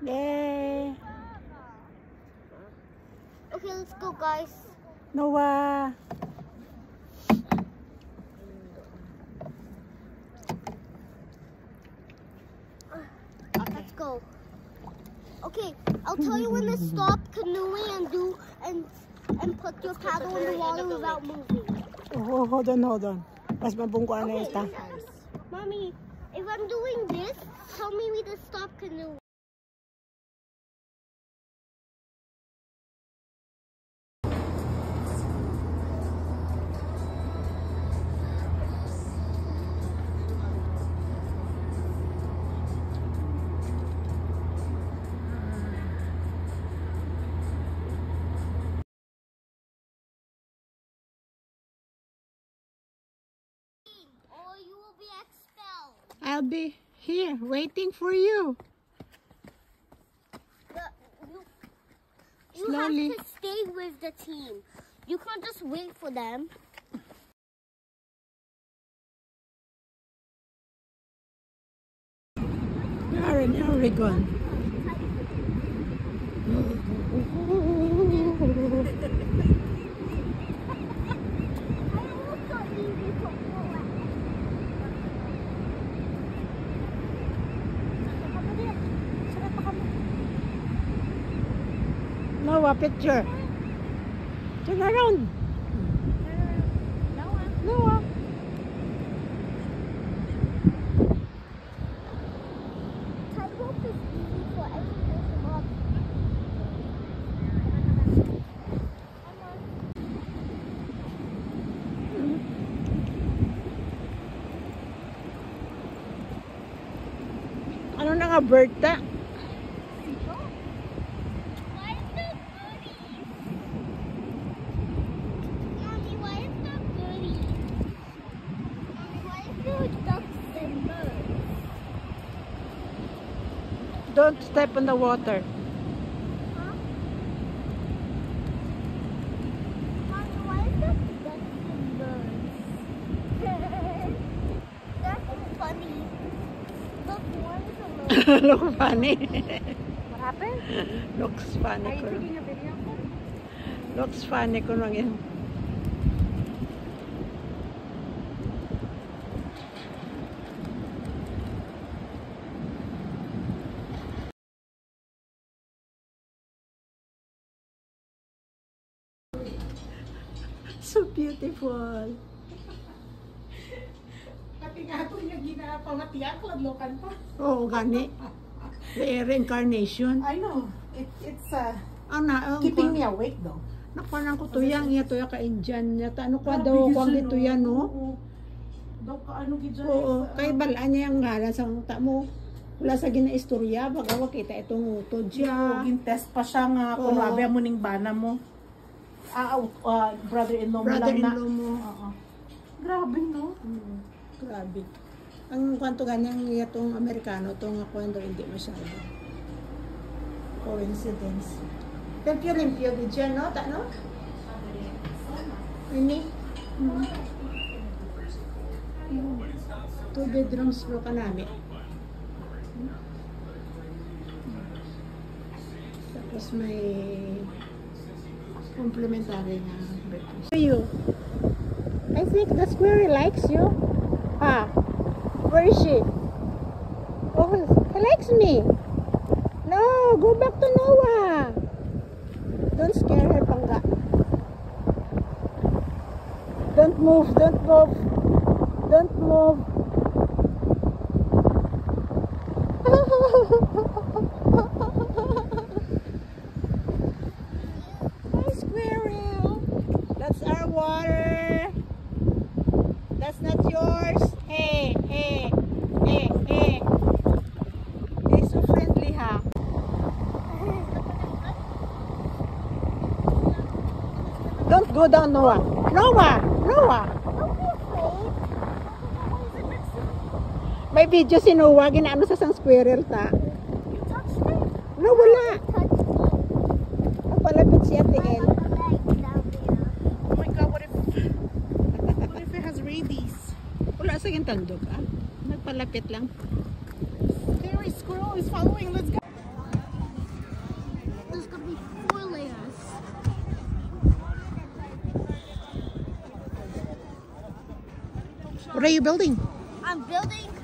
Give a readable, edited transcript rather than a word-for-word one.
Yay! Okay, let's go, guys. Noah! Let's go. Okay, I'll tell you when to stop canoeing and put your paddle in the water without moving. Oh, hold on. Mas mabungkuan na ita. Mommy, if I'm doing this, tell me to stop canoeing. Or you will be expelled. I'll be here waiting for you. You Slowly. have to stay with the team. You can't just wait for them. We are in Oregon. Noah, picture. Turn around. Noah. Tightrope is easy for everyone to love. Ano na nga, Berta? Don't step in the water. Look funny. What happened? Looks funny. Are you taking a video? Looks funny ko lang yan. So beautiful. Pati nga ito niya ginapamatiyak, ladlokan pa. Oo, gani. Reincarnation. I know. It's Keeping keeping me awake though. Nakuha ko tuyang iya tuya ka Indian yata. Ano ka daw kung dito yan, no? Daw ka ano gidyan. Oo, kay balaan niya yung ngalan sa ta mo. Wala sa gina-istorya, baga kita itong utod siya. Gin-test pa siya nga kung labi mo ning bana mo. Brother-in-law mo lang na. Brother-in-law mo. Oo. Grabe, no? Grabe. Ang kwanto ganyang itong Amerikano, itong ako hindi masyado. Coincidence. Limpyo-limpyo din siya, no? No? Ini? Two bedrooms bro ka namin. Tapos may complimentary na breakfast. You? I think the squirrel likes you. Ah, where is she? Oh, he likes me. No, go back to Noah. Don't scare her, Pangga. Don't move, don't move. Don't move. Hi, squirrel. That's our water. That's not yours. Hey, hey, hey, hey. They're so friendly, ha? Don't go down, Noah. Noah! Noah! May video si Noah, ginaano sa sang squirrel ta. You touched me? No, wala. Touched me. Ang palapit si Ate El. Oh my God, what if it has rabies? Wala sa gintandog, ah. Nagpalapit lang. Scary squirrel is following. Let's go. What are you building? I'm building